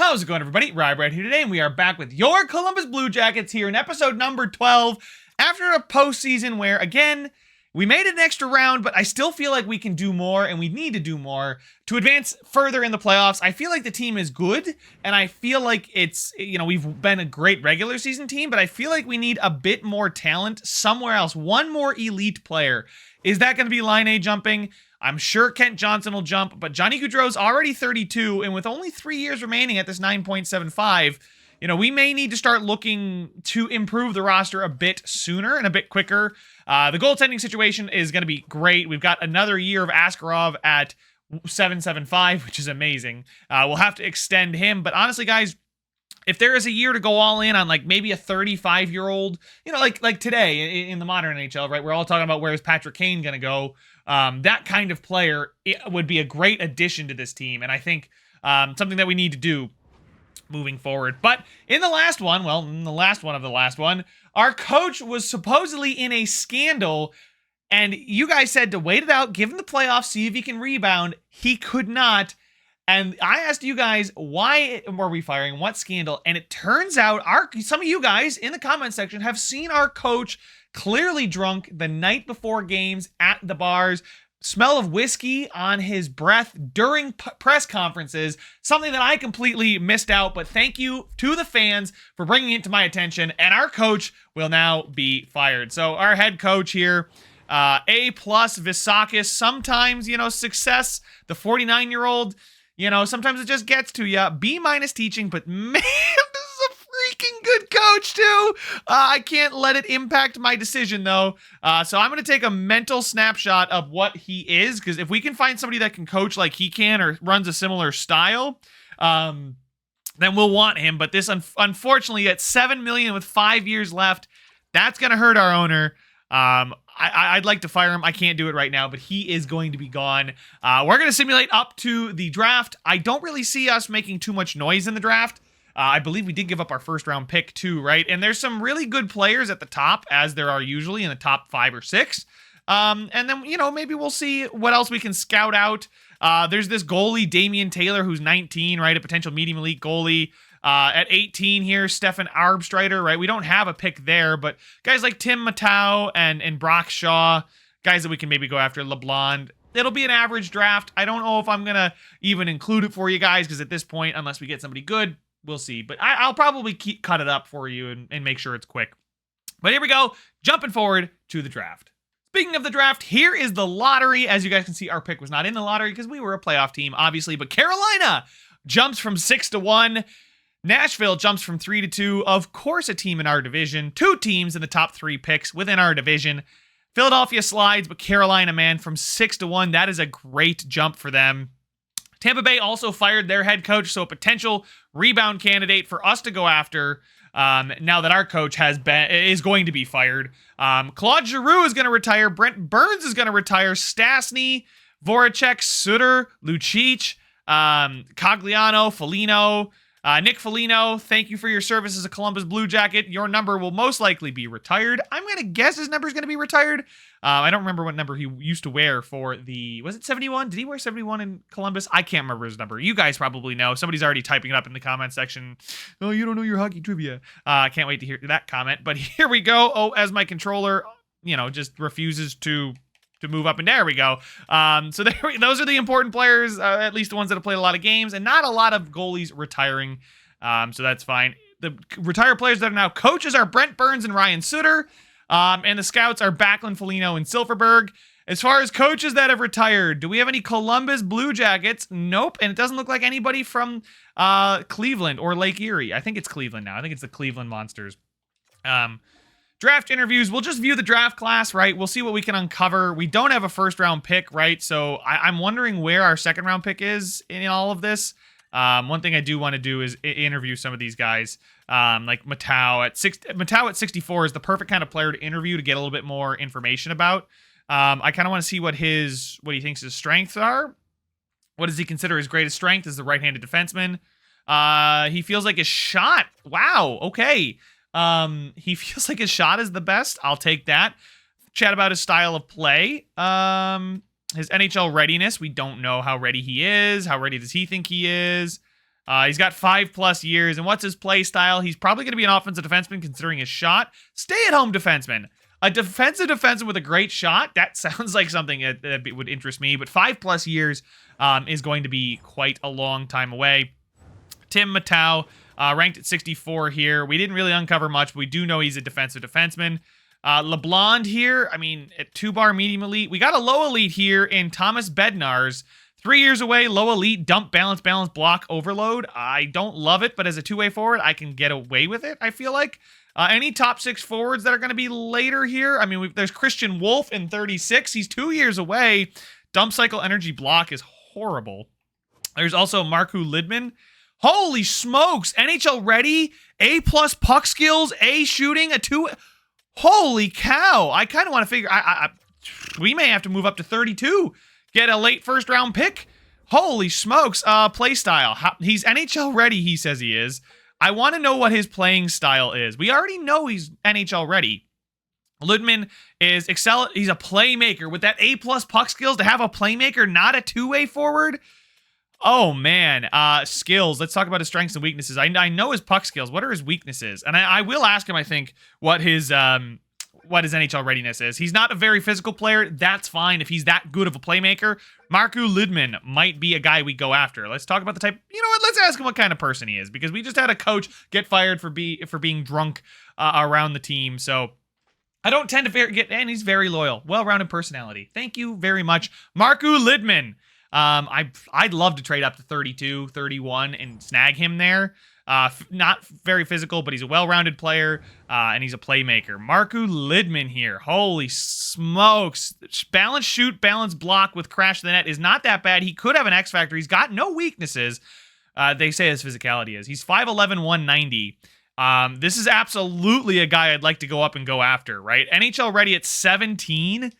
How's it going, everybody? RyeSquad here today, and we are back with your Columbus Blue Jackets here in episode number 12. After a postseason where, again, we made an extra round, but I still feel like we can do more, and we need to do more to advance further in the playoffs. I feel like the team is good, and I feel like it's, we've been a great regular season team, but I feel like we need a bit more talent somewhere else. One more elite player. Is that going to be Line A jumping? I'm sure Kent Johnson will jump, but Johnny Gaudreau's already 32, and with only 3 years remaining at this 9.75, we may need to start looking to improve the roster a bit sooner and a bit quicker. The goaltending situation is going to be great. We've got another year of Askarov at 7.75, which is amazing. We'll have to extend him, but honestly, guys, if there is a year to go all in on, like, maybe a 35-year-old, like today in the modern NHL, right? We're all talking about where's Patrick Kane going to go. That kind of player would be a great addition to this team, and I think something that we need to do moving forward. But in the last one, our coach was supposedly in a scandal, and you guys said to wait it out, give him the playoffs, see if he can rebound. He could not. And I asked you guys, why were we firing? What scandal? And it turns out some of you guys in the comment section have seen our coach clearly drunk the night before games at the bars, smell of whiskey on his breath during press conferences, something that I completely missed out. But thank you to the fans for bringing it to my attention, and our coach will now be fired. So our head coach here, A+ Visakis, sometimes, success, the 49-year-old, sometimes it just gets to you. B- teaching, but man, this is a freaking good coach too. I can't let it impact my decision though. So I'm going to take a mental snapshot of what he is, because if we can find somebody that can coach like he can or runs a similar style, then we'll want him. But this, unfortunately, at $7 million with 5 years left, that's going to hurt our owner. I'd like to fire him. I can't do it right now, but he is going to be gone. We're going to simulate up to the draft. I don't really see us making too much noise in the draft. I believe we did give up our first round pick too, right? And there's some really good players at the top, as there are usually in the top 5 or 6. And then, maybe we'll see what else we can scout out. There's this goalie, Damian Taylor, who's 19, right? A potential medium elite goalie. At 18 here, Stefan Arbstreiter, right? We don't have a pick there, but guys like Tim Matau and Brock Shaw, guys that we can maybe go after, LeBlanc. It'll be an average draft. I don't know if I'm going to even include it for you guys, because at this point, unless we get somebody good, we'll see. But I'll probably cut it up for you and make sure it's quick. But here we go, jumping forward to the draft. Speaking of the draft, here is the lottery. As you guys can see, our pick was not in the lottery because we were a playoff team, obviously. But Carolina jumps from 6 to 1. Nashville jumps from 3 to 2. Of course, a team in our division. 2 teams in the top 3 picks within our division. Philadelphia slides, but Carolina, man, from 6 to 1. That is a great jump for them. Tampa Bay also fired their head coach, so a potential rebound candidate for us to go after now that our coach is going to be fired. Claude Giroux is going to retire. Brent Burns is going to retire. Stastny, Voracek, Sutter, Lucic, Cogliano, Foligno, Nick Foligno, thank you for your service as a Columbus Blue Jacket. Your number will most likely be retired. I'm going to guess his number is going to be retired. I don't remember what number he used to wear for was it 71? Did he wear 71 in Columbus? I can't remember his number. You guys probably know. Somebody's already typing it up in the comment section. Oh, you don't know your hockey trivia. I can't wait to hear that comment. But here we go. Oh, as my controller, just refuses to move up, and there we go. So those are the important players, at least the ones that have played a lot of games, and not a lot of goalies retiring. So that's fine. The retired players that are now coaches are Brent Burns and Ryan Sutter, and the scouts are Backlund, Foligno, and Silverberg. As far as coaches that have retired, do we have any Columbus Blue Jackets? Nope, and it doesn't look like anybody from Cleveland or Lake Erie. I think it's Cleveland now. I think it's the Cleveland Monsters. Draft interviews, we'll just view the draft class, right? We'll see what we can uncover. We don't have a first-round pick, right? So I'm wondering where our second-round pick is in all of this. One thing I do want to do is interview some of these guys, like Matau at 64 is the perfect kind of player to interview to get a little bit more information about. I kind of want to see what he thinks his strengths are. What does he consider his greatest strength as the right-handed defenseman? He feels like his shot. Wow, okay. He feels like his shot is the best. I'll take that. Chat about his style of play. His NHL readiness. We don't know how ready he is. How ready does he think he is? He's got 5+ years, and what's his play style? He's probably going to be an offensive defenseman considering his shot. Stay-at-home defenseman. A defensive defenseman with a great shot? That sounds like something that would interest me, but 5+ years is going to be quite a long time away. Tim Matau, ranked at 64 here. We didn't really uncover much, but we do know he's a defensive defenseman. LeBlond here, I mean, at 2-bar medium elite. We got a low elite here in Thomas Bednarz. 3 years away, low elite, dump, balance, block, overload. I don't love it, but as a two-way forward, I can get away with it, I feel like. Any top 6 forwards that are going to be later here? I mean, there's Christian Wolf in 36. He's 2 years away. Dump cycle energy block is horrible. There's also Marku Lidman. Holy smokes, NHL ready, A+ puck skills, A shooting, a 2. Holy cow! I kind of want to figure. We may have to move up to 32. Get a late first round pick. Holy smokes! Play style. He's NHL ready. He says he is. I want to know what his playing style is. We already know he's NHL ready. Ludman is excel. He's a playmaker with that A+ puck skills. To have a playmaker, not a two-way forward. Oh man, skills. Let's talk about his strengths and weaknesses. I know his puck skills. What are his weaknesses? And I will ask him, I think, what his NHL readiness is. He's not a very physical player. That's fine if he's that good of a playmaker. Marku Lidman might be a guy we go after. Let's talk about the type. You know what? Let's ask him what kind of person he is, because we just had a coach get fired for being drunk around the team. So I don't tend to get, and he's very loyal, well-rounded personality. Thank you very much, Marku Lidman. I'd love to trade up to 32, 31 and snag him there. Not very physical, but he's a well-rounded player, and he's a playmaker. Marku Lidman here. Holy smokes. Balance shoot, balance block with crash to the net is not that bad. He could have an X factor. He's got no weaknesses. They say his physicality is. He's 5'11", 190. This is absolutely a guy I'd like to go up and go after, right? NHL ready at 17.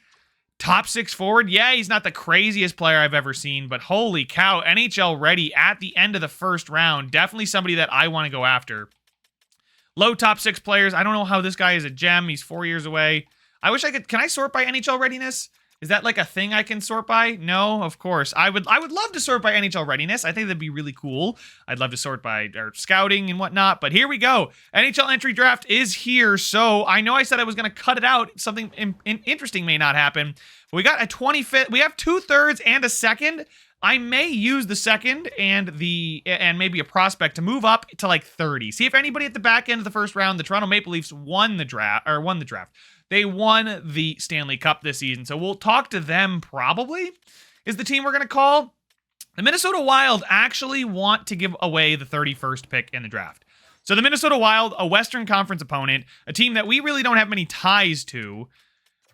Top 6 forward. Yeah, he's not the craziest player I've ever seen, but holy cow, NHL ready at the end of the first round. Definitely somebody that I want to go after. Low top 6 players. I don't know how this guy is a gem. He's 4 years away. I wish I could. Can I sort by NHL readiness? Is that like a thing I can sort by? No, of course. I would love to sort by NHL readiness. I think that'd be really cool. I'd love to sort by scouting and whatnot, but here we go. NHL entry draft is here, so I know I said I was going to cut it out. Something interesting may not happen. We got a 25th. We have 2/3 and a second. I may use the second and maybe a prospect to move up to like 30. See if anybody at the back end of the first round. The Toronto Maple Leafs won the draft. They won the Stanley Cup this season, so we'll talk to them probably, is the team we're going to call. The Minnesota Wild actually want to give away the 31st pick in the draft. So the Minnesota Wild, a Western Conference opponent, a team that we really don't have many ties to.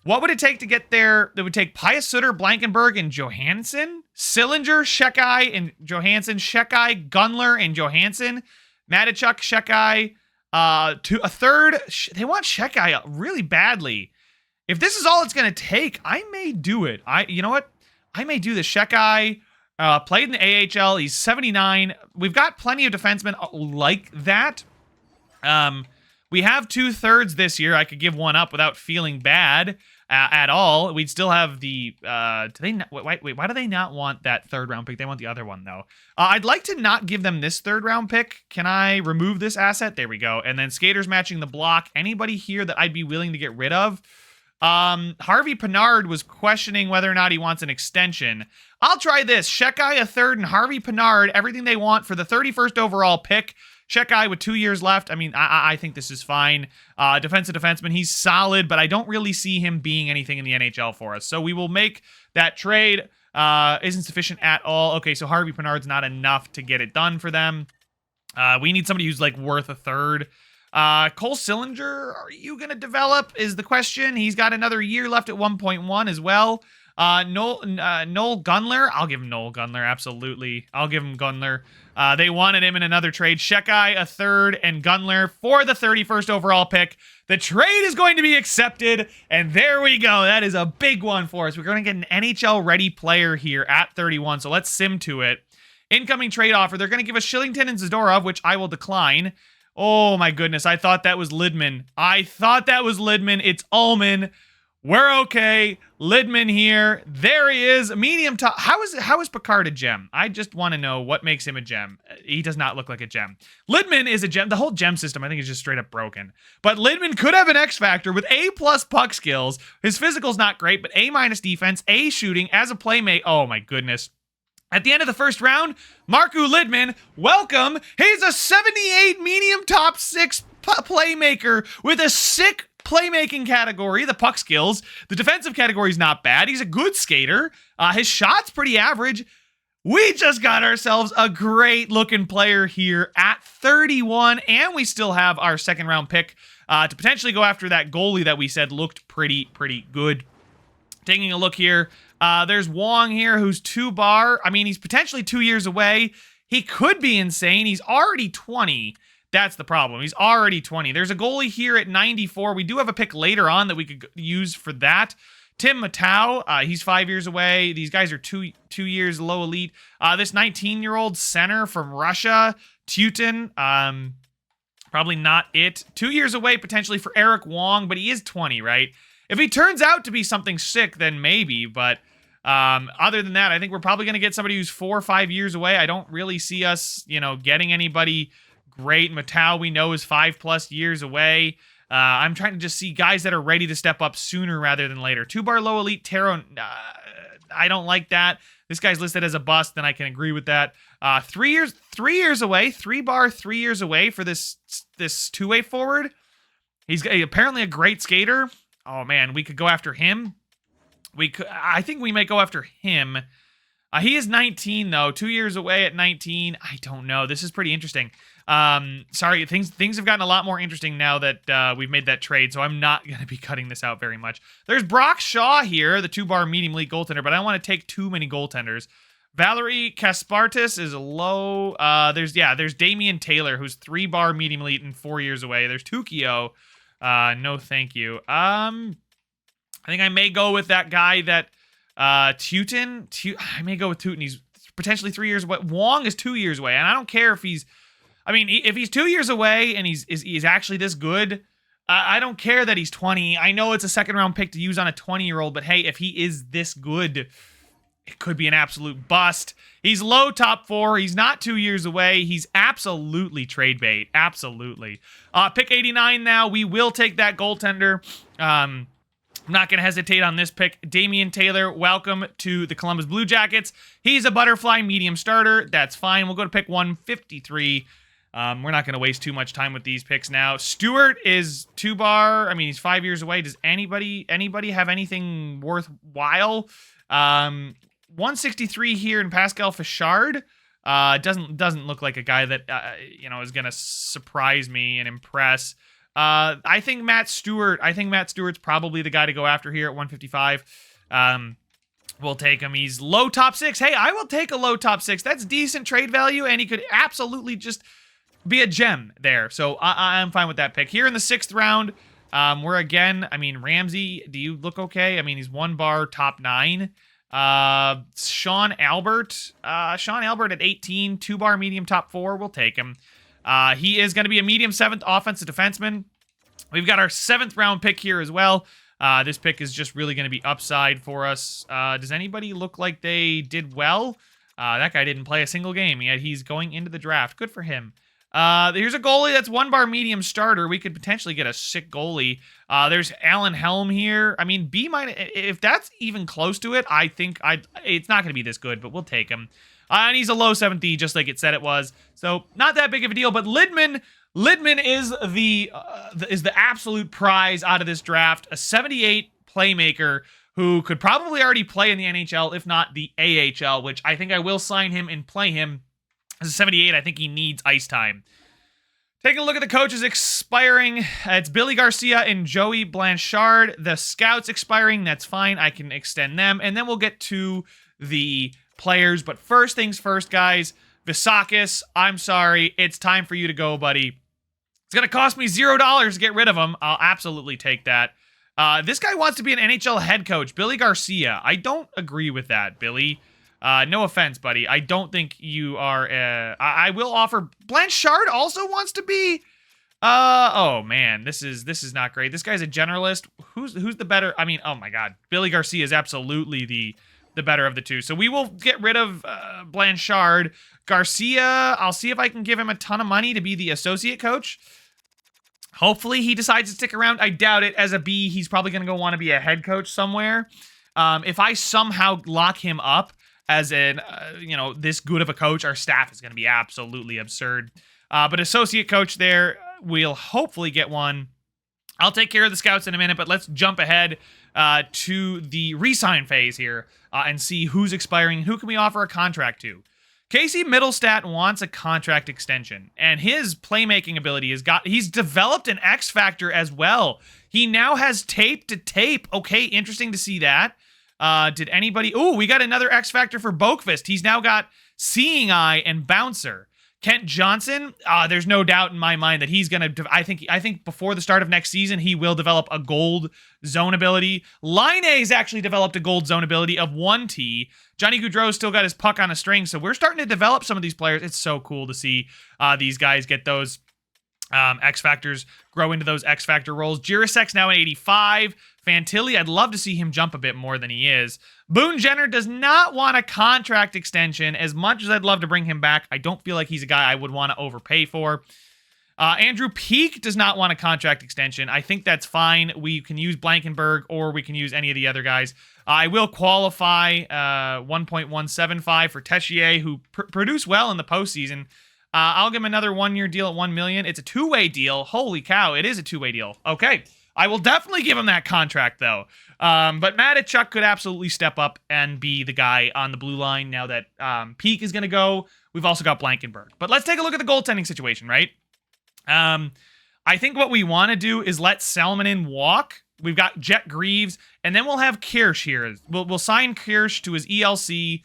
What would it take to get there? That would take Pius Sutter, Blankenberg, and Johansson, Sillinger, Shekai, and Johansson, Shekai, Gunler, and Johansson, Matichuk, Shekai, to a third. They want Shekai really badly. If this is all it's going to take, I may do it. You know what? I may do the Shekai. Played in the AHL. He's 79. We've got plenty of defensemen like that. We have 2/3 this year. I could give one up without feeling bad at all. We'd still have the. Do they? Wait. Why do they not want that 3rd round pick? They want the other one though. I'd like to not give them this 3rd round pick. Can I remove this asset? There we go. And then skaters matching the block. Anybody here that I'd be willing to get rid of? Harvey Pinard was questioning whether or not he wants an extension. I'll try this. Shekai a 3rd and Harvey Pinard. Everything they want for the 31st overall pick. Shekai with 2 years left. I mean, I think this is fine. Defensive defenseman, he's solid, but I don't really see him being anything in the NHL for us. So we will make that trade. Isn't sufficient at all. Okay, so Harvey Pinard's not enough to get it done for them. We need somebody who's like worth a 3rd. Cole Sillinger, are you going to develop is the question. He's got another year left at 1.1 as well. Noel Gunler. I'll give him Noel Gunler. Absolutely. I'll give him Gunler. They wanted him in another trade. Shekai a 3rd and Gunler for the 31st overall pick. The trade is going to be accepted. And there we go. That is a big one for us. We're going to get an NHL ready player here at 31. So let's sim to it. Incoming trade offer. They're going to give us Shillington and Zadorov, which I will decline. Oh my goodness. I thought that was Lidman. It's Ullman. We're okay. Lidman here. There he is. Medium top. How is Picard a gem? I just want to know what makes him a gem. He does not look like a gem. Lidman is a gem. The whole gem system, I think, is just straight up broken. But Lidman could have an X factor with A+ puck skills. His physical's not great, but A- defense, A shooting as a playmate. Oh my goodness. At the end of the first round, Marku Lidman, welcome. He's a 78 medium top 6 playmaker with a sick playmaking category, the puck skills. The defensive category is not bad. He's a good skater. His shot's pretty average. We just got ourselves a great looking player here at 31, and we still have our second round pick to potentially go after that goalie that we said looked pretty good. Taking a look here, there's Wong here who's 2-bar. I mean, he's potentially 2 years away. He could be insane. He's already 20. That's the problem. He's already 20. There's a goalie here at 94. We do have a pick later on that we could use for that. Tim Matau, he's 5 years away. These guys are two years low elite. This 19-year-old center from Russia, Tutin, probably not it. 2 years away potentially for Eric Wong, but he is 20, right? If he turns out to be something sick, then maybe, but other than that, I think we're probably going to get somebody who's 4 or 5 years away. I don't really see us, getting anybody great. Matau, we know, is 5+ years away. I'm trying to just see guys that are ready to step up sooner rather than later. 2-bar low elite, Taro, I don't like that. This guy's listed as a bust, and I can agree with that. 3 years away, 3-bar 3 years away for this two-way forward. He's apparently a great skater. Oh man, we could go after him. I think we might go after him. He is 19 though, 2 years away at 19. I don't know. This is pretty interesting. Sorry, things have gotten a lot more interesting now that we've made that trade, so I'm not going to be cutting this out very much. There's Brock Shaw here, the 2-bar medium elite goaltender, but I don't want to take too many goaltenders. Valerie Kaspartis is low. There's Damian Taylor, who's 3-bar medium elite and 4 years away. There's Tukio. No thank you. I think I may go with that guy that Tutin. I may go with Tutin. He's potentially 3 years away. Wong is 2 years away, and I don't care if he's... I mean, if he's 2 years away and he's actually this good, I don't care that he's 20. I know it's a second-round pick to use on a 20-year-old, but hey, if he is this good, it could be an absolute bust. He's low top 4. He's not 2 years away. He's absolutely trade bait. Absolutely. Pick 89 now. We will take that goaltender. I'm not going to hesitate on this pick. Damian Taylor, welcome to the Columbus Blue Jackets. He's a butterfly medium starter. That's fine. We'll go to pick 153. We're not going to waste too much time with these picks now. Stewart is 2-bar. I mean, he's 5 years away. Does anybody have anything worthwhile? 163 here in Pascal Fichard. Doesn't look like a guy that is going to surprise me and impress. I think Matt Stewart's probably the guy to go after here at 155. We'll take him. He's low top 6. Hey, I will take a low top 6. That's decent trade value, and he could absolutely just be a gem there. So I'm fine with that pick. Here in the 6th round, we're again, I mean, Ramsey, do you look okay? I mean, he's 1-bar top 9. Sean Albert at 18, 2-bar medium top 4. We'll take him. He is going to be a medium 7th offensive defenseman. We've got our 7th round pick here as well. This pick is just really going to be upside for us. Does anybody look like they did well? That guy didn't play a single game, yet he's going into the draft. Good for him. Here's a goalie that's 1-bar medium starter. We could potentially get a sick goalie. There's Alan Helm here. I mean, B-, if that's even close to it, I think it's not going to be this good, but we'll take him. And he's a low 7th E, just like it said it was. So not that big of a deal, but Lidman is the absolute prize out of this draft. A 78 playmaker who could probably already play in the NHL, if not the AHL, which I think I will sign him and play him. As a 78, I think he needs ice time. Taking a look at the coaches expiring. It's Billy Garcia and Joey Blanchard. The scouts expiring. That's fine. I can extend them. And then we'll get to the players. But first things first, guys. Visakis, I'm sorry. It's time for you to go, buddy. It's going to cost me $0 to get rid of him. I'll absolutely take that. This guy wants to be an NHL head coach. Billy Garcia. I don't agree with that, Billy. No offense, buddy. I don't think you are... I will offer... Blanchard also wants to be Oh man, this is not great. This guy's a generalist. Who's the better? I mean, oh my God, Billy Garcia is absolutely the better of the two. So we will get rid of Blanchard. Garcia, I'll see if I can give him a ton of money to be the associate coach. Hopefully he decides to stick around. I doubt it. As a B, he's probably going to go want to be a head coach somewhere. If I somehow lock him up as an, this good of a coach, our staff is going to be absolutely absurd. But associate coach there, we'll hopefully get one. I'll take care of the scouts in a minute, but let's jump ahead to the re-sign phase here and see who's expiring and who can we offer a contract to. Casey Middlestat wants a contract extension, and his playmaking ability he's developed an X factor as well. He now has tape to tape. Okay, interesting to see that. Did anybody... Oh, we got another X factor for Boqvist. He's now got Seeing Eye and Bouncer. Kent Johnson, there's no doubt in my mind that he's going to... I think before the start of next season, he will develop a gold zone ability. Laine's actually developed a gold zone ability of 1T. Johnny Gaudreau's still got his puck on a string, so we're starting to develop some of these players. It's so cool to see these guys get those X Factors, grow into those X Factor roles. Jirasek's now at 85. Fantilli, I'd love to see him jump a bit more than he is. Boone Jenner does not want a contract extension. As much as I'd love to bring him back, I don't feel like he's a guy I would want to overpay for. Andrew Peak does not want a contract extension. I think that's fine. We can use Blankenberg or we can use any of the other guys. I will qualify 1.175 for Tessier, who produced well in the postseason. I'll give him another one-year deal at $1 million. It's a two-way deal. Holy cow, it is a two-way deal. Okay, I will definitely give him that contract, though. But Matachuk could absolutely step up and be the guy on the blue line now that Peak is going to go. We've also got Blankenberg. But let's take a look at the goaltending situation, right? I think what we want to do is let Salmonen walk. We've got Jet Greaves, and then we'll have Kirsch here. We'll sign Kirsch to his ELC,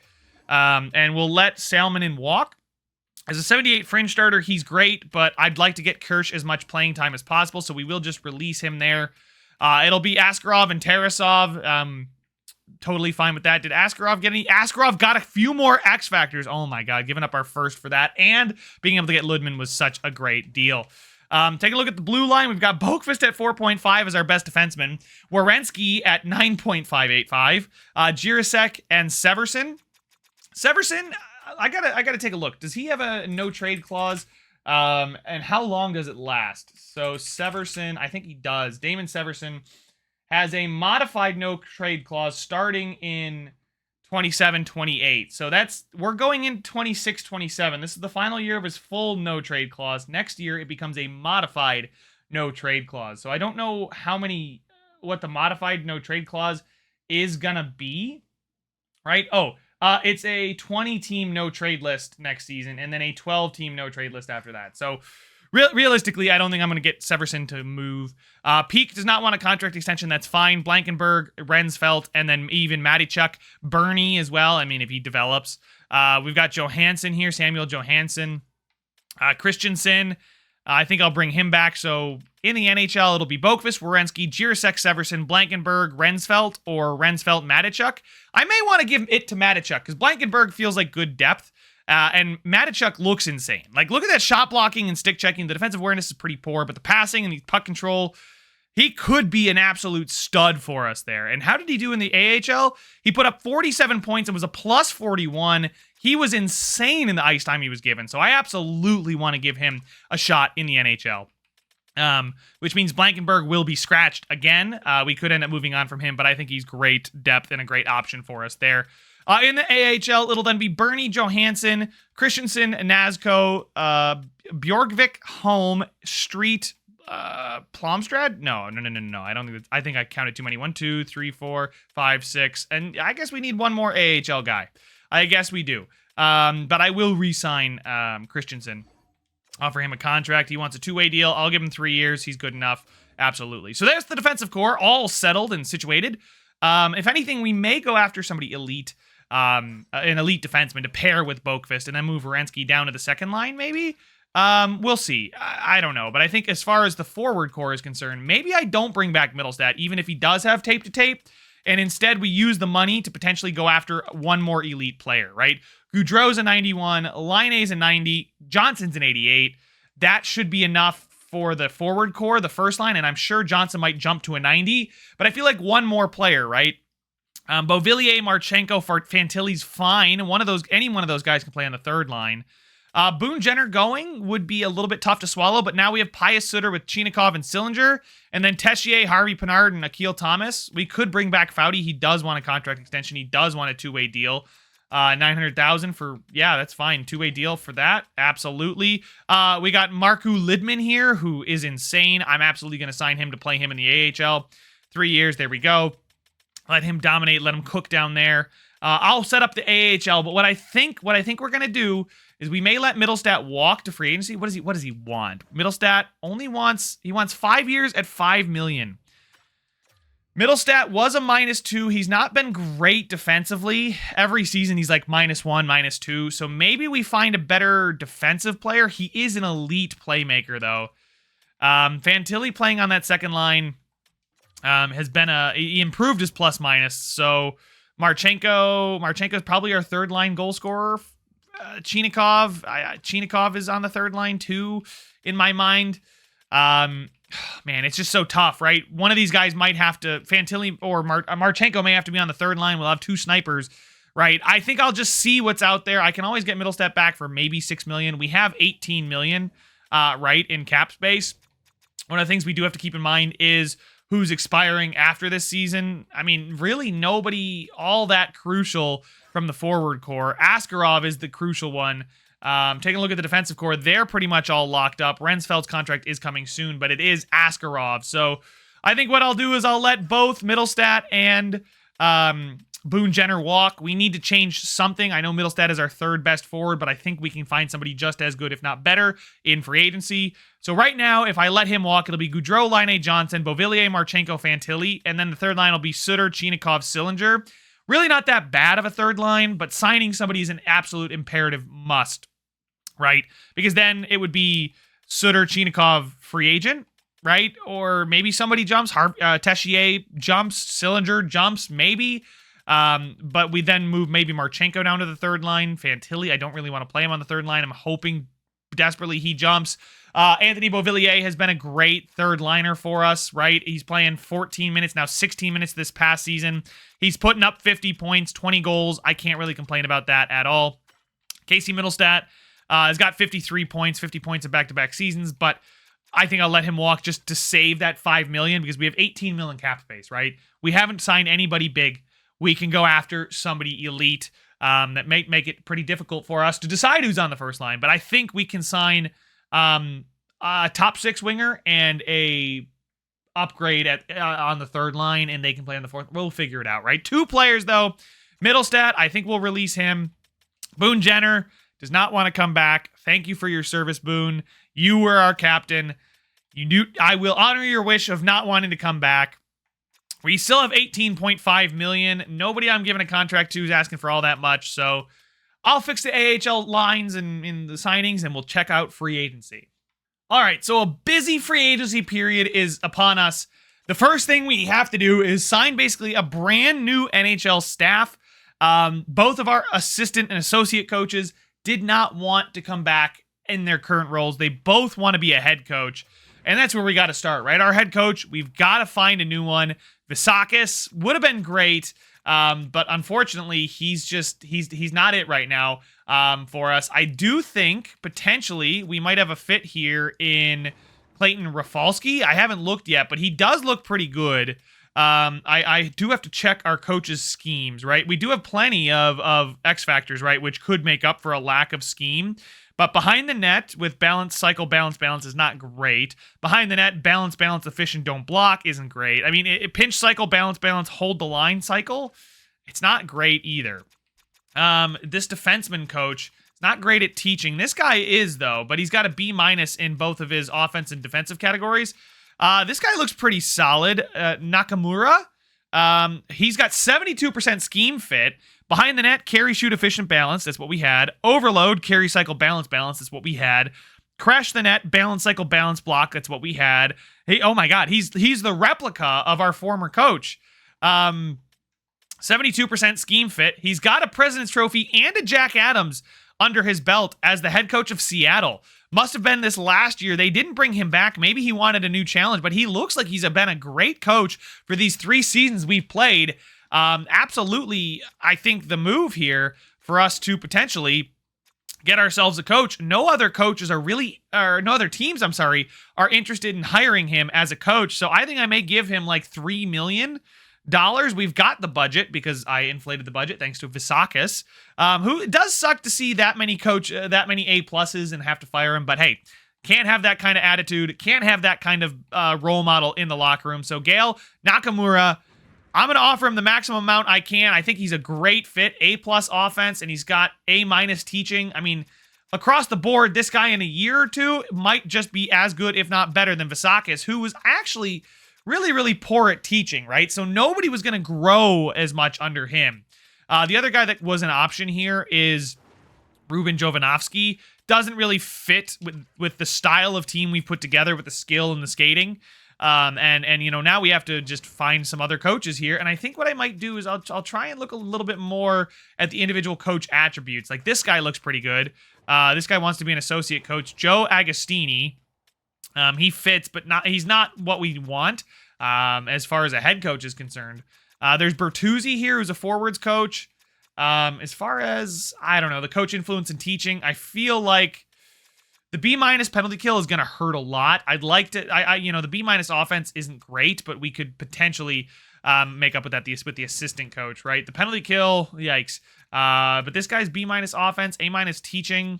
and we'll let Salmonen walk. As a 78 fringe starter, he's great, but I'd like to get Kirsch as much playing time as possible, so we will just release him there. It'll be Askarov and Tarasov. Totally fine with that. Did Askarov get any? Askarov got a few more X Factors. Oh my God, giving up our first for that, and being able to get Ludman was such a great deal. Take a look at the blue line. We've got Boqvist at 4.5 as our best defenseman. Werenski at 9.585. Jirasek and Severson. Severson, I gotta take a look. Does he have a no trade clause? And how long does it last? So Severson, I think he does. Damon Severson has a modified no trade clause starting in 27-28. So we're going in 26-27. This is the final year of his full no trade clause. Next year it becomes a modified no trade clause. So I don't know what the modified no trade clause is gonna be, right? It's a 20-team no-trade list next season, and then a 12-team no-trade list after that. So, realistically, I don't think I'm going to get Severson to move. Peak does not want a contract extension. That's fine. Blankenberg, Rensfeldt, and then even Matachuk. Bernie as well, I mean, if he develops. We've got Johansson here, Samuel Johansson. Christensen, I think I'll bring him back. So, in the NHL, it'll be Boqvist, Werenski, Jirasek, Severson, Blankenberg, Rensfeldt, or Rensfeldt, Matachuk. I may want to give it to Matachuk, because Blankenberg feels like good depth, and Matachuk looks insane. Like, look at that shot blocking and stick checking. The defensive awareness is pretty poor, but the passing and the puck control, he could be an absolute stud for us there. And how did he do in the AHL? He put up 47 points and was a plus 41. He was insane in the ice time he was given, so I absolutely want to give him a shot in the NHL. Which means Blankenberg will be scratched again. We could end up moving on from him, but I think he's great depth and a great option for us there. In the AHL, it'll then be Bernie, Johansson, Christensen, Nazco, Bjorkvik, Holm, Street, Plomstrad? No. I think I counted too many. 1, 2, 3, 4, 5, 6. And I guess we need one more AHL guy. I guess we do. But I will re-sign Christensen. Offer him a contract. He wants a two-way deal. I'll give him 3 years. He's good enough. Absolutely. So there's the defensive core, all settled and situated. If anything, we may go after somebody elite, an elite defenseman to pair with Boqvist and then move Werenski down to the second line, maybe? We'll see. I don't know. But I think as far as the forward core is concerned, maybe I don't bring back Middlestat, even if he does have tape to tape. And instead, we use the money to potentially go after one more elite player, right? Gaudreau's a 91, Laine's a 90, Johnson's an 88. That should be enough for the forward core, the first line, and I'm sure Johnson might jump to a 90, but I feel like one more player, right? Beauvillier, Marchenko, Fantilli's fine. Any one of those guys can play on the third line. Boone Jenner going would be a little bit tough to swallow, but now we have Pius Suter with Chinikov and Sillinger, and then Tessier, Harvey Pinard, and Akil Thomas. We could bring back Foudy. He does want a contract extension. He does want a two-way deal. $900,000 for, yeah, that's fine. Two-way deal for that. Absolutely. We got Marku Lidman here, who is insane. I'm absolutely going to sign him to play him in the AHL. 3 years. There we go. Let him dominate. Let him cook down there. I'll set up the AHL, but what I think we're going to do is we may let Middlestat walk to free agency. What does he want? Middlestat only wants 5 years at $5 million. Middlestat was a -2. He's not been great defensively. Every season he's like -1, -2. So maybe we find a better defensive player. He is an elite playmaker though. Fantilli playing on that second line has been he improved his plus minus. So Marchenko's probably our third line goal scorer. Chinikov is on the third line too, in my mind. Man, it's just so tough, right? One of these guys might have to, Fantilli or Marchenko may have to be on the third line. We'll have two snipers, right? I think I'll just see what's out there. I can always get Middlestat back for maybe $6 million. We have $18 million, right, in cap space. One of the things we do have to keep in mind is who's expiring after this season. I mean, really nobody all that crucial from the forward core. Askarov is the crucial one. Taking a look at the defensive core, they're pretty much all locked up. Rensfeld's contract is coming soon, but it is Askarov. So I think what I'll do is I'll let both Middlestat and Boone Jenner walk. We need to change something. I know Middlestat is our third best forward, but I think we can find somebody just as good, if not better, in free agency. So right now, if I let him walk, it'll be Goudreau, Laine, Johnson, Beauvillier, Marchenko, Fantilli, and then the third line will be Suter, Chinikov, Sillinger. Really not that bad of a third line, but signing somebody is an absolute imperative must, right? Because then it would be Suter, Chinikov, free agent, right? Or maybe somebody jumps, Tessier jumps, Sillinger jumps, maybe. But we then move maybe Marchenko down to the third line. Fantilli, I don't really want to play him on the third line. I'm hoping desperately he jumps. Anthony Beauvillier has been a great third liner for us, right? He's playing 14 minutes, now 16 minutes this past season. He's putting up 50 points, 20 goals. I can't really complain about that at all. Casey Middlestat has got 53 points, 50 points in back-to-back seasons, but I think I'll let him walk just to save that $5 million because we have $18 million cap space, right? We haven't signed anybody big. We can go after somebody elite that may make it pretty difficult for us to decide who's on the first line. But I think we can sign a top six winger and a upgrade on the third line, and they can play on the fourth. We'll figure it out, right? Two players, though. Middlestat, I think we'll release him. Boone Jenner does not want to come back. Thank you for your service, Boone. You were our captain. I will honor your wish of not wanting to come back. We still have $18.5 million. Nobody I'm giving a contract to is asking for all that much, so I'll fix the AHL lines and in the signings, and we'll check out free agency. All right, so a busy free agency period is upon us. The first thing we have to do is sign basically a brand new NHL staff. Both of our assistant and associate coaches did not want to come back in their current roles. They both want to be a head coach, and that's where we got to start, right? Our head coach, we've got to find a new one. Visakis would have been great, but unfortunately, he's not it right now for us. I do think potentially we might have a fit here in Clayton Rafalski. I haven't looked yet, but he does look pretty good. I do have to check our coach's schemes, right? We do have plenty of X factors, right, which could make up for a lack of scheme. But behind the net with balance, cycle, balance is not great. Behind the net, balance, efficient, don't block isn't great. I mean, pinch, cycle, balance, hold the line, cycle, it's not great either. This defenseman coach is not great at teaching. This guy is, though, but he's got a B- in both of his offense and defensive categories. This guy looks pretty solid. Nakamura, he's got 72% scheme fit. Behind the net, carry, shoot, efficient, balance. That's what we had. Overload, carry, cycle, balance. That's what we had. Crash the net, balance, cycle, balance, block. That's what we had. Hey, oh my God, he's the replica of our former coach. 72% scheme fit. He's got a President's Trophy and a Jack Adams under his belt as the head coach of Seattle. Must have been this last year. They didn't bring him back. Maybe he wanted a new challenge, but he looks like he's been a great coach for these 3 seasons we've played. Absolutely, I think the move here for us to potentially get ourselves a coach. No other coaches are really, or no other teams, I'm sorry, are interested in hiring him as a coach. So I think I may give him like $3 million. We've got the budget because I inflated the budget thanks to Visakis, who it does suck to see that many A pluses and have to fire him. But hey, can't have that kind of attitude. Can't have that kind of role model in the locker room. So Gail Nakamura, I'm going to offer him the maximum amount I can. I think he's a great fit, A+ offense, and he's got A- teaching. I mean, across the board, this guy in a year or two might just be as good, if not better, than Visakis, who was actually really, really poor at teaching, right? So nobody was going to grow as much under him. The other guy that was an option here is Ruben Jovanovski. Doesn't really fit with the style of team we put together with the skill and the skating. And you know, now we have to just find some other coaches here. And I think what I might do is I'll try and look a little bit more at the individual coach attributes. Like this guy looks pretty good. This guy wants to be an associate coach, Joe Agostini. He fits, but he's not what we want, as far as a head coach is concerned. There's Bertuzzi here, who's a forwards coach. As far as, I don't know, the coach influence and teaching, I feel like the B- penalty kill is going to hurt a lot. I'd like to, you know, the B- offense isn't great, but we could potentially make up with that with the assistant coach, right? The penalty kill, yikes. But this guy's B- offense, A- teaching.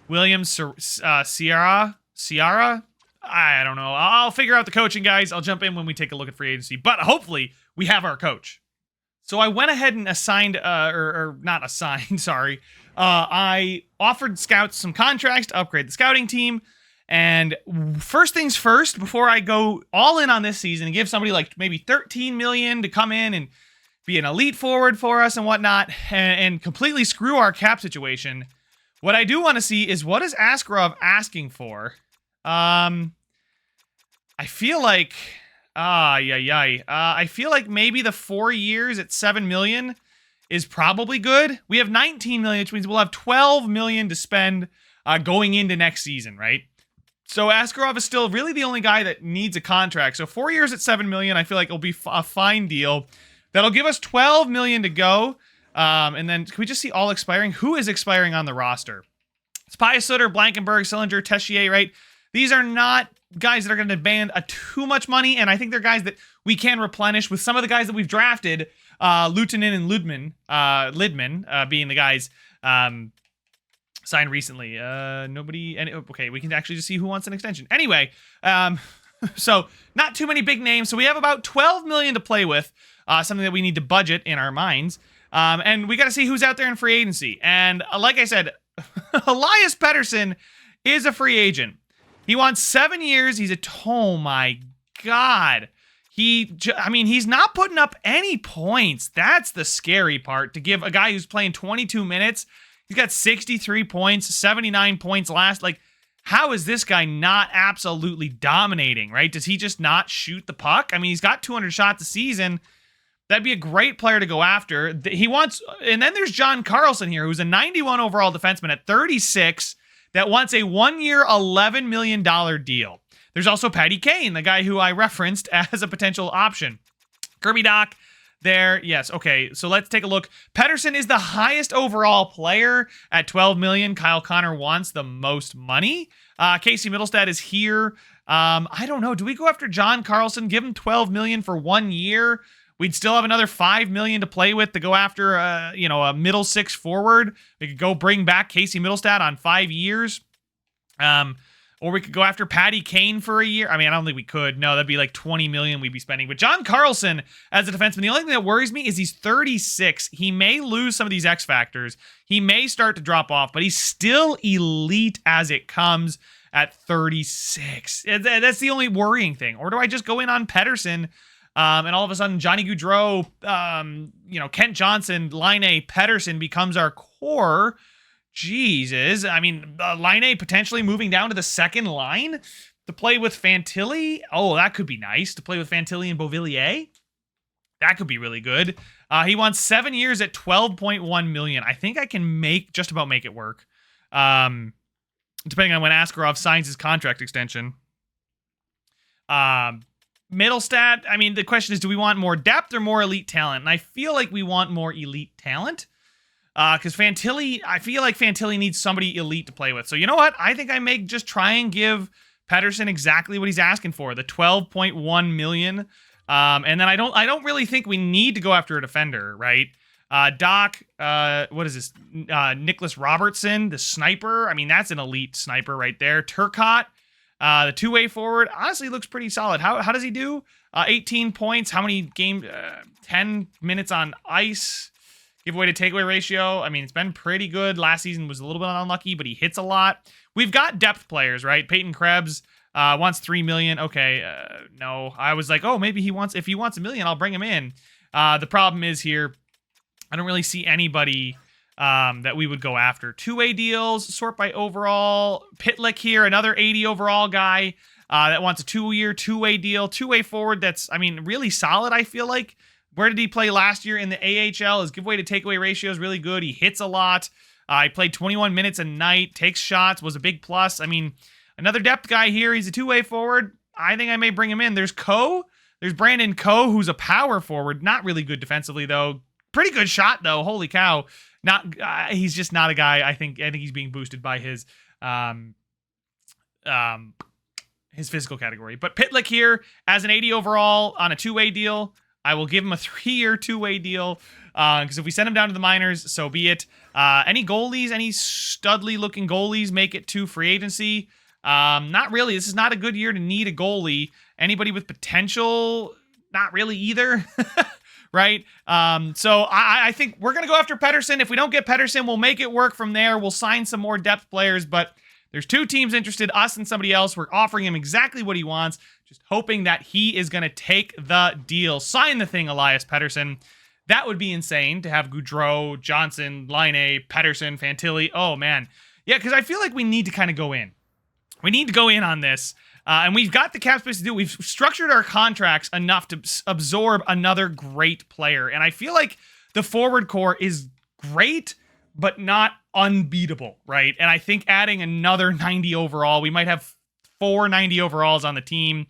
Williams, Sierra, I don't know. I'll figure out the coaching, guys. I'll jump in when we take a look at free agency, but hopefully we have our coach. So I went ahead and assigned, or not assigned, sorry. I offered scouts some contracts to upgrade the scouting team. And first things first, before I go all in on this season and give somebody like maybe $13 million to come in and be an elite forward for us and whatnot, and completely screw our cap situation, what I do want to see is what is Askarov asking for? I feel like, I feel like maybe the 4 years at $7 million is probably good. We have $19 million, which means we'll have $12 million to spend going into next season, right? So Askarov is still really the only guy that needs a contract. So 4 years at $7 million, I feel like it'll be a fine deal. That'll give us $12 million to go. And then can we just see all expiring? Who is expiring on the roster? It's Pius Sutter, Blankenberg, Sillinger, Tessier, right? These are not guys that are going to demand too much money, and I think they're guys that we can replenish with some of the guys that we've drafted, Luutinen and Lidman being the guys signed recently. Okay, we can actually just see who wants an extension. Anyway, so not too many big names, so we have about $12 million to play with, something that we need to budget in our minds, and we got to see who's out there in free agency. And like I said, Elias Pettersson is a free agent. He wants 7 years. Oh my God. He's not putting up any points. That's the scary part, to give a guy who's playing 22 minutes. He's got 63 points, 79 points last. Like, how is this guy not absolutely dominating, right? Does he just not shoot the puck? I mean, he's got 200 shots a season. That'd be a great player to go after. And then there's John Carlson here, who's a 91 overall defenseman at 36 that wants a 1 year, $11 million deal. There's also Patty Kane, the guy who I referenced as a potential option. Kirby Dach there. Yes. Okay. So let's take a look. Pettersson is the highest overall player at $12 million. Kyle Connor wants the most money. Casey Middlestad is here. I don't know. Do we go after John Carlson, give him $12 million for 1 year? We'd still have another $5 million to play with to go after, a middle six forward. We could go bring back Casey Middlestad on 5 years. Or we could go after Patty Kane for a year. I mean, I don't think we could. No, that'd be like $20 million we'd be spending. But John Carlson as a defenseman, the only thing that worries me is he's 36. He may lose some of these X factors. He may start to drop off, but he's still elite as it comes at 36. That's the only worrying thing. Or do I just go in on Pettersson? And all of a sudden, Johnny Gaudreau, Kent Johnson, Laine, Pettersson becomes our core. Jesus. I mean, Laine potentially moving down to the second line to play with Fantilli. Oh, that could be nice. To play with Fantilli and Beauvillier. That could be really good. He wants 7 years at 12.1 million. I think I can just about make it work. Depending on when Askarov signs his contract extension. Middlestat, I mean, the question is, do we want more depth or more elite talent? And I feel like we want more elite talent. Because Fantilli, I feel like Fantilli needs somebody elite to play with. So you know what? I think I may just try and give Pettersson exactly what he's asking for, the 12.1 million. And then I don't really think we need to go after a defender, right? Doc, what is this? Nicholas Robertson, the sniper. I mean, that's an elite sniper right there. Turcotte, the two-way forward, honestly looks pretty solid. How does he do? 18 points. How many games? 10 minutes on ice. Giveaway to takeaway ratio. I mean, it's been pretty good. Last season was a little bit unlucky, but he hits a lot. We've got depth players, right? Peyton Krebs wants 3 million. Okay, no. I was like, oh, maybe if he wants 1 million, I'll bring him in. The problem is here, I don't really see anybody that we would go after. Two-way deals, sort by overall. Pitlick here, another 80 overall guy that wants a 2-year, two-way deal. Two-way forward that's, I mean, really solid, I feel like. Where did he play last year in the AHL? His giveaway to takeaway ratio is really good. He hits a lot. He played 21 minutes a night, takes shots, was a big plus. I mean, another depth guy here. He's a two-way forward. I think I may bring him in. There's Brandon Coe, who's a power forward. Not really good defensively, though. Pretty good shot, though. Holy cow. He's just not a guy. I think he's being boosted by his physical category. But Pitlick here as an 80 overall on a two-way deal. I will give him a 3-year, two-way deal. Because if we send him down to the minors, so be it. Any goalies, any studly-looking goalies make it to free agency? Not really. This is not a good year to need a goalie. Anybody with potential? Not really either. Right? So I think we're going to go after Pettersson. If we don't get Pettersson, we'll make it work from there. We'll sign some more depth players, but there's 2 teams interested, us and somebody else. We're offering him exactly what he wants, just hoping that he is going to take the deal. Sign the thing, Elias Pettersson. That would be insane to have Goudreau, Johnson, Laine, Pettersson, Fantilli. Oh, man. Yeah, because I feel like we need to kind of go in. We need to go in on this. And we've got the cap space to do it. We've structured our contracts enough to absorb another great player. And I feel like the forward core is great, but not unbeatable, right? And I think adding another 90 overall, we might have 4 90 overalls on the team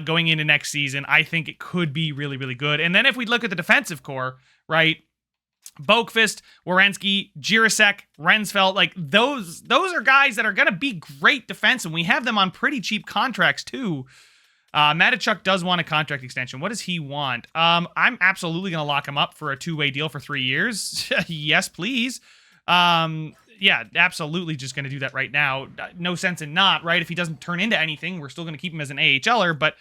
going into next season. I think it could be really, really good. And then if we look at the defensive core, right? Boqvist, Werenski, Jirasek, Rensfeldt, like those are guys that are going to be great defense, and we have them on pretty cheap contracts too. Matachuk does want a contract extension. What does he want? I'm absolutely going to lock him up for a 2-way deal for 3 years. Yes, please. Yeah, absolutely just going to do that right now. No sense in not, right? If he doesn't turn into anything, we're still going to keep him as an AHLer, but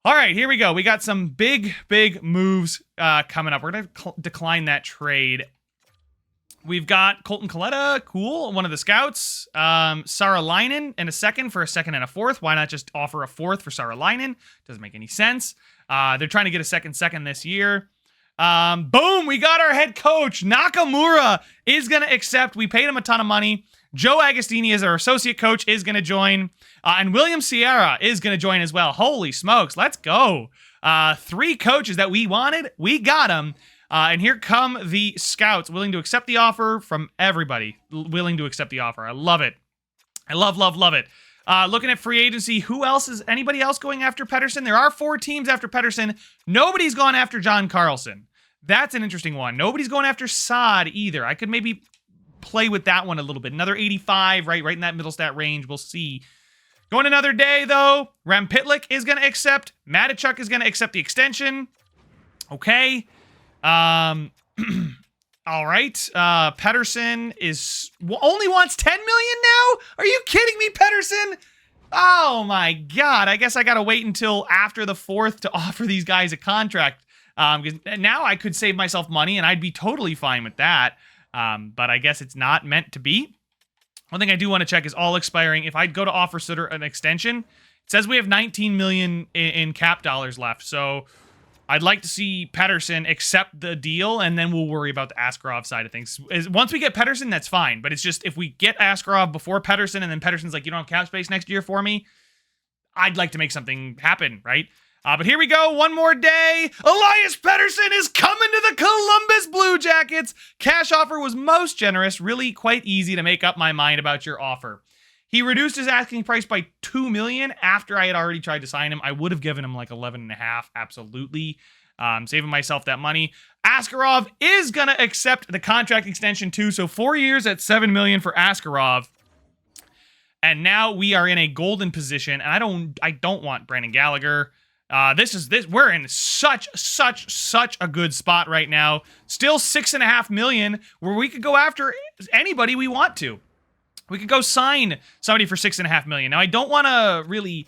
all right, here we go. We got some big moves coming up. We're going to decline that trade. We've got Colton Coletta, cool, one of the scouts. Saralainen and a second for a second and a fourth. Why not just offer a fourth for Saralainen? Doesn't make any sense. They're trying to get a second this year. Boom, we got our head coach. Nakamura is going to accept. We paid him a ton of money. Joe Agostini as our associate coach is going to join. And William Sierra is going to join as well. Holy smokes, let's go. 3 coaches that we wanted, we got them. And here come the scouts willing to accept the offer from everybody. Willing to accept the offer. I love it. I love it. Looking at free agency, anybody else going after Pettersson? There are 4 teams after Pettersson. Nobody's gone after John Carlson. That's an interesting one. Nobody's going after Saad either. I could maybe play with that one a little bit. Another 85, right in that middle stat range. We'll see. Going another day, though. Rem Pitlick is going to accept. Matachuk is going to accept the extension. Okay. All right. Pettersson only wants 10 million now? Are you kidding me, Pettersson? Oh my God. I guess I got to wait until after the 4th to offer these guys a contract. Because now I could save myself money and I'd be totally fine with that. But I guess it's not meant to be. One thing I do want to check is all expiring. If I go to offer Sutter an extension, it says we have 19 million in cap dollars left. So I'd like to see Pettersson accept the deal, and then we'll worry about the Askarov side of things. Once we get Pettersson, that's fine. But it's just if we get Askarov before Pettersson, and then Pettersson's like, you don't have cap space next year for me, I'd like to make something happen, right? But here we go, one more day. Elias Pettersson is coming to the Columbus Blue Jackets. Cash offer was most generous, really quite easy to make up my mind about your offer. He reduced his asking price by $2 million after I had already tried to sign him. I would have given him like 11.5, absolutely. Saving myself that money. Askarov is going to accept the contract extension too, so 4 years at $7 million for Askarov. And now we are in a golden position, and I don't want Brandon Gallagher. We're in such a good spot right now. Still $6.5 million, where we could go after anybody we want to. We could go sign somebody for $6.5 million. Now, I don't want to really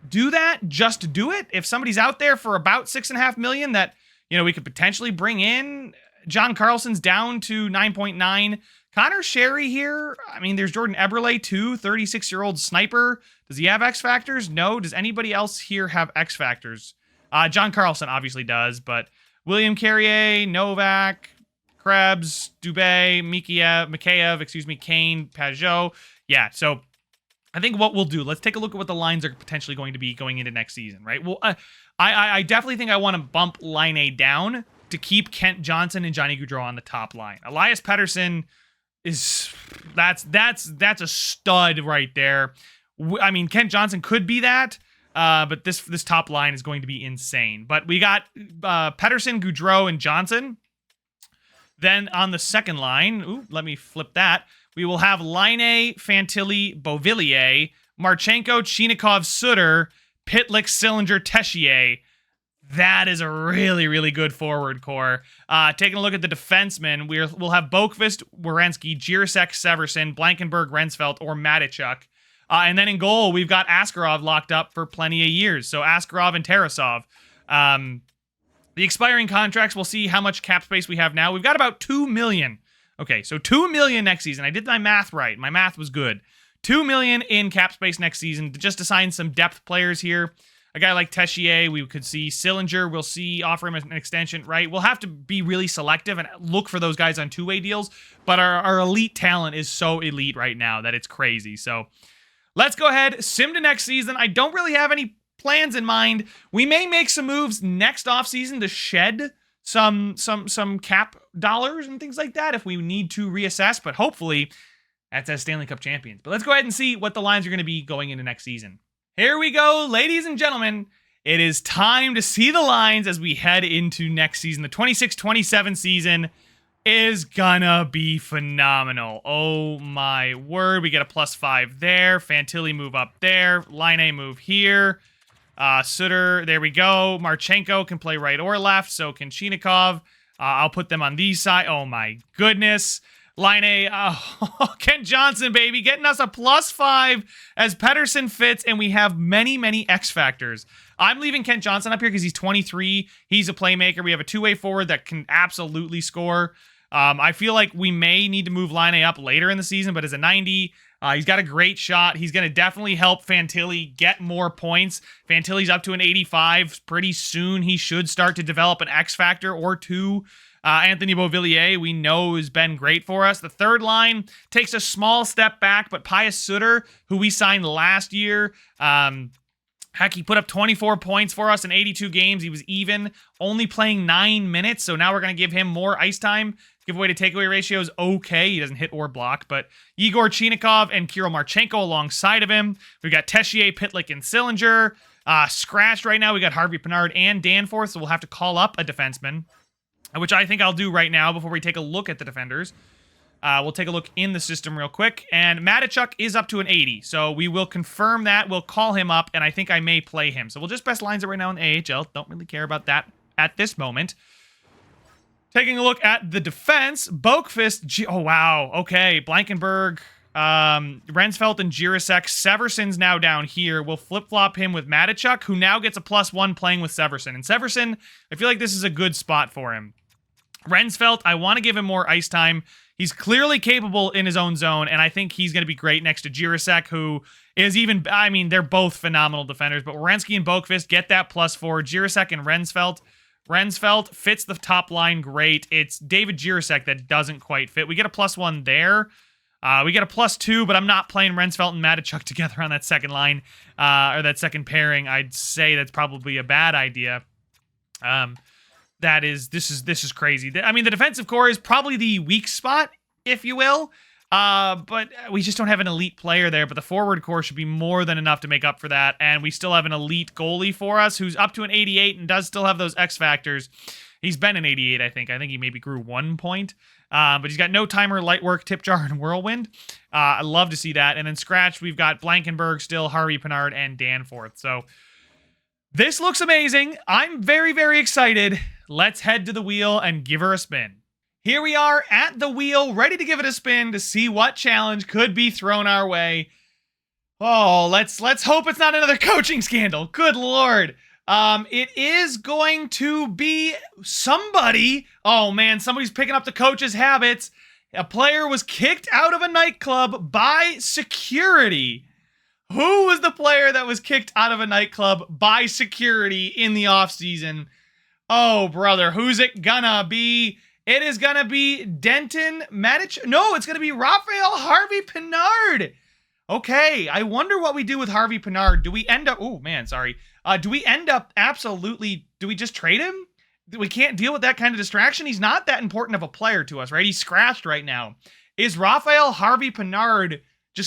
do that just to do it. If somebody's out there for about $6.5 million that, we could potentially bring in. John Carlson's down to 9.9. Connor Sherry here. I mean, there's Jordan Eberle too, 36-year-old sniper. Does he have X factors? No. Does anybody else here have X factors? John Carlson obviously does, but William Carrier, Novak, Krebs, Dubé, Mikheyev, Kane, Pajot. Yeah, so I think what we'll do, let's take a look at what the lines are potentially going to be going into next season, right? Well, I definitely think I want to bump line A down to keep Kent Johnson and Johnny Gaudreau on the top line. Elias Pettersson that's a stud right there. I mean, Kent Johnson could be that, but this top line is going to be insane. But we got Pettersson, Gaudreau, and Johnson. Then on the second line, let me flip that. We will have Laine, Fantilli, Beauvillier, Marchenko, Chinikov, Sutter, Pitlick, Sillinger, Tessier. That is a really, really good forward core. Taking a look at the defensemen, we'll have Boqvist, Werenski, Jirasek, Severson, Blankenberg, Rensfeldt, or Matichuk. And then in goal, we've got Askarov locked up for plenty of years. So Askarov and Tarasov. The expiring contracts, we'll see how much cap space we have now. We've got about $2 million. Okay, so $2 million next season. I did my math right. My math was good. $2 million in cap space next season just to sign some depth players here. A guy like Tessier, we could see Sillinger. We'll see, offer him an extension, right? We'll have to be really selective and look for those guys on two-way deals. But our elite talent is so elite right now that it's crazy. So let's go ahead, sim to next season. I don't really have any plans in mind. We may make some moves next offseason to shed some cap dollars and things like that if we need to reassess. But hopefully that's as Stanley Cup champions. But let's go ahead and see what the lines are going to be going into next season. Here we go, ladies and gentlemen. It is time to see the lines as we head into next season. The 26-27 season is gonna be phenomenal. Oh my word. We get a +5 there. Fantilli move up there. Laine move here. Sutter, there we go. Marchenko can play right or left. So can Chinikov. I'll put them on these side. Oh my goodness. Laine, Kent Johnson, baby, getting us a +5 as Pettersson fits, and we have many, many X factors. I'm leaving Kent Johnson up here because he's 23. He's a playmaker. We have a two-way forward that can absolutely score. I feel like we may need to move Laine up later in the season, but as a 90, he's got a great shot. He's going to definitely help Fantilli get more points. Fantilli's up to an 85 pretty soon. He should start to develop an X factor or two. Anthony Beauvillier, we know, has been great for us. The third line takes a small step back, but Pius Sutter, who we signed last year, heck, he put up 24 points for us in 82 games. He was even, only playing 9 minutes, so now we're going to give him more ice time. Giveaway to takeaway ratio is okay. He doesn't hit or block, but Igor Chinikov and Kirill Marchenko alongside of him. We've got Tessier, Pitlick, and Sillinger. Scratched right now, we got Harvey Pinard and Danforth, so we'll have to call up a defenseman, which I think I'll do right now before we take a look at the defenders. We'll take a look in the system real quick. And Matichuk is up to an 80, so we will confirm that. We'll call him up, and I think I may play him. So we'll just best lines it right now in the AHL. Don't really care about that at this moment. Taking a look at the defense, Boqvist, oh wow, okay, Blankenberg, Rensfeldt and Jirasek. Severson's now down here. We'll flip-flop him with Matichuk, who now gets a +1 playing with Severson. And Severson, I feel like this is a good spot for him. Rensfeldt, I want to give him more ice time. He's clearly capable in his own zone, and I think he's going to be great next to Jirasek, who is even, I mean, they're both phenomenal defenders, but Werenski and Boqvist get that +4. Jirasek and Rensfeldt fits the top line great. It's David Jirasek that doesn't quite fit. We get a +1 there. We get a +2, but I'm not playing Rensfeldt and Matachuk together on that second line, or that second pairing. I'd say that's probably a bad idea. This is crazy. I mean, the defensive core is probably the weak spot, if you will. But we just don't have an elite player there, but the forward core should be more than enough to make up for that, and we still have an elite goalie for us who's up to an 88 and does still have those X factors. He's been an 88, I think. I think he maybe grew 1 point, but he's got no timer, light work, tip jar, and whirlwind. I love to see that. And then scratch, we've got Blankenberg still, Harvey Pinard, and Danforth. So this looks amazing. I'm very, very excited. Let's head to the wheel and give her a spin. Here we are at the wheel, ready to give it a spin to see what challenge could be thrown our way. Oh, let's hope it's not another coaching scandal. Good Lord. It is going to be somebody. Oh man, somebody's picking up the coach's habits. A player was kicked out of a nightclub by security. Who was the player that was kicked out of a nightclub by security in the offseason? Oh, brother, who's it gonna be? It is going to be Denton Matic. No, it's going to be Raphael Harvey Pinard. Okay, I wonder what we do with Harvey Pinard. Do we end up... Oh, man, sorry. Do we end up absolutely... Do we just trade him? We can't deal with that kind of distraction. He's not that important of a player to us, right? He's scratched right now. Is Raphael Harvey Pinard...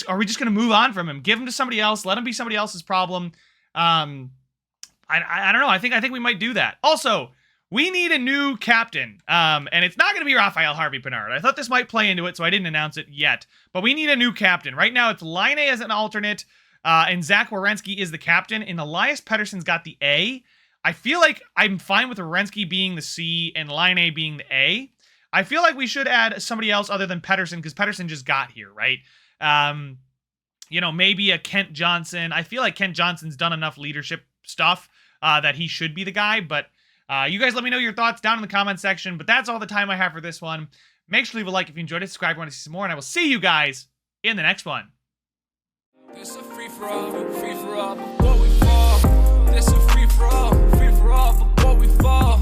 Are we just going to move on from him? Give him to somebody else. Let him be somebody else's problem. I don't know. I think we might do that. Also... We need a new captain, and it's not going to be Raphael Harvey Pinard. I thought this might play into it, so I didn't announce it yet. But we need a new captain. Right now, it's Line as an alternate, and Zach Werenski is the captain, and Elias Pettersson's got the A. I feel like I'm fine with Werenski being the C and Line being the A. I feel like we should add somebody else other than Pettersson, because Pettersson just got here, right? You know, maybe a Kent Johnson. I feel like Kent Johnson's done enough leadership stuff that he should be the guy, but... you guys let me know your thoughts down in the comment section, but that's all the time I have for this one. Make sure to leave a like if you enjoyed it, subscribe if you want to see some more, and I will see you guys in the next one. This a free-for-all, before we fall. This a free-for-all, before we fall.